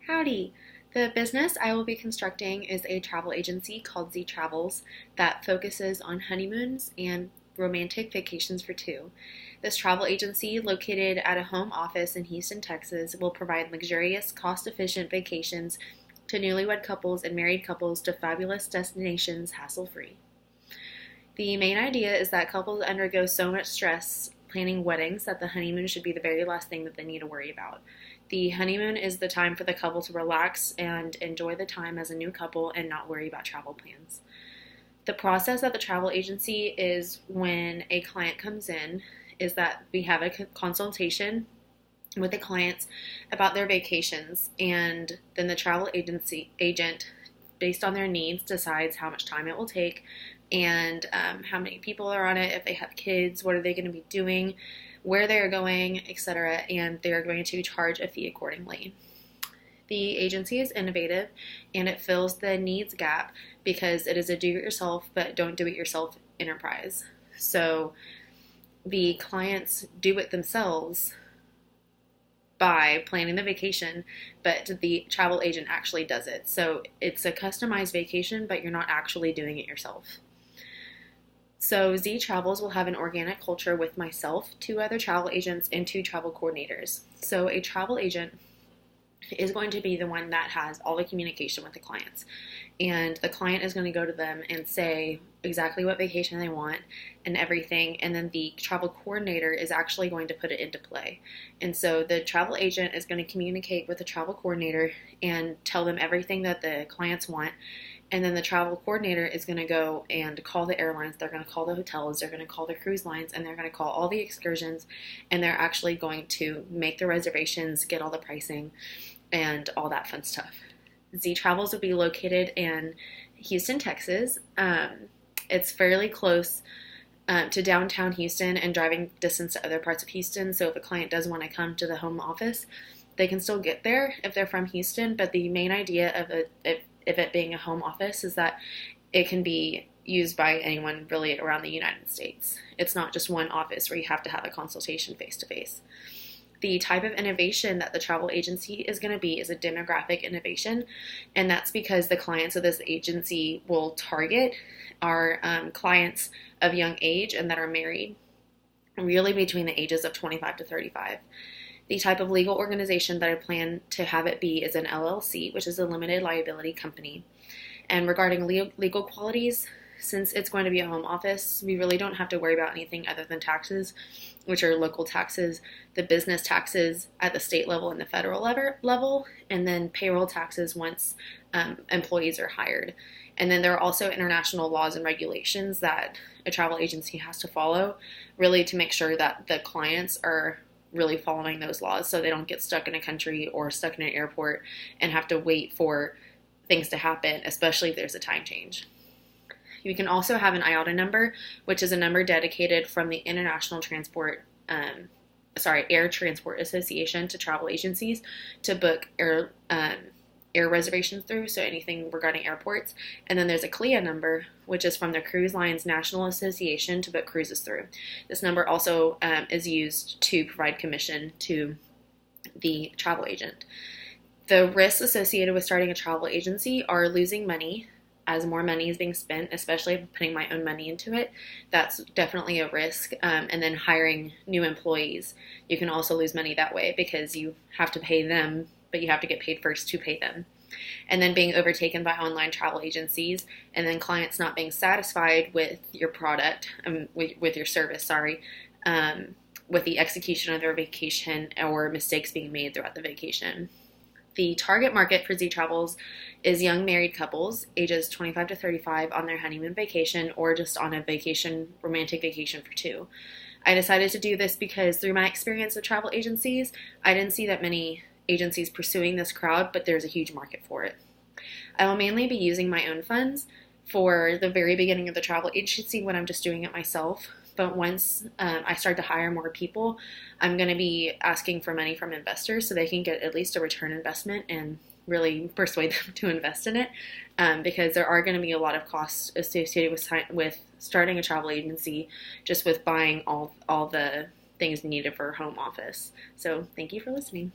Howdy! The business I will be constructing is a travel agency called Z Travels that focuses on honeymoons and romantic vacations for two. This travel agency, located at a home office in Houston, Texas, will provide luxurious, cost efficient vacations to newlywed couples and married couples to fabulous destinations hassle free. The main idea is that couples undergo so much stress planning weddings that the honeymoon should be the very last thing that they need to worry about. The honeymoon is the time for the couple to relax and enjoy the time as a new couple and not worry about travel plans. The process at the travel agency is when a client comes in, is that we have a consultation with the clients about their vacations, and then the travel agency agent, based on their needs, decides how much time it will take and how many people are on it, if they have kids, what are they going to be doing, where they're going, etc., and they're going to charge a fee accordingly. The agency is innovative and it fills the needs gap because it is a do-it-yourself but don't do-it-yourself enterprise. So the clients do it themselves by planning the vacation, but the travel agent actually does it. So it's a customized vacation, but you're not actually doing it yourself. So Z Travels will have an organic culture with myself, two other travel agents, and two travel coordinators. So a travel agent is going to be the one that has all the communication with the clients. And the client is going to go to them and say exactly what vacation they want and everything. And then the travel coordinator is actually going to put it into play. And so the travel agent is going to communicate with the travel coordinator and tell them everything that the clients want. And then the travel coordinator is going to go and call the airlines, they're going to call the hotels, they're going to call the cruise lines, and they're going to call all the excursions, and they're actually going to make the reservations, get all the pricing, and all that fun stuff. Z Travels will be located in Houston, Texas. It's fairly close to downtown Houston and driving distance to other parts of Houston, so if a client does want to come to the home office, they can still get there if they're from Houston, but the main idea of it being a home office is that it can be used by anyone really around the United States. It's not just one office where you have to have a consultation face-to-face. The type of innovation that the travel agency is going to be is a demographic innovation, and that's because the clients of this agency will target are clients of young age and that are married, really between the ages of 25 to 35. The type of legal organization that I plan to have it be is an LLC, which is a limited liability company. And regarding legal qualities, since it's going to be a home office, we really don't have to worry about anything other than taxes, which are local taxes, the business taxes at the state level and the federal level, and then payroll taxes once employees are hired. And then there are also international laws and regulations that a travel agency has to follow, really to make sure that the clients are really following those laws so they don't get stuck in a country or stuck in an airport and have to wait for things to happen, especially if there's a time change. You can also have an IATA number, which is a number dedicated from the International Air Transport Association to travel agencies to book air reservations through, so anything regarding airports. And then there's a CLIA number, which is from the Cruise Lines National Association to book cruises through. This number also is used to provide commission to the travel agent. The risks associated with starting a travel agency are losing money as more money is being spent, especially putting my own money into it. That's definitely a risk. And then hiring new employees. You can also lose money that way because you have to pay them, but you have to get paid first to pay them. And then being overtaken by online travel agencies, and then clients not being satisfied with your product, with your service, with the execution of their vacation or mistakes being made throughout the vacation. The target market for Z Travels is young married couples, ages 25 to 35, on their honeymoon vacation or just on a romantic vacation for two. I decided to do this because through my experience with travel agencies, I didn't see that many agencies pursuing this crowd, but there's a huge market for it. I will mainly be using my own funds for the very beginning of the travel agency when I'm just doing it myself. But once I start to hire more people, I'm going to be asking for money from investors so they can get at least a return investment and really persuade them to invest in it, because there are going to be a lot of costs associated with starting a travel agency, just with buying all the things needed for a home office. So thank you for listening.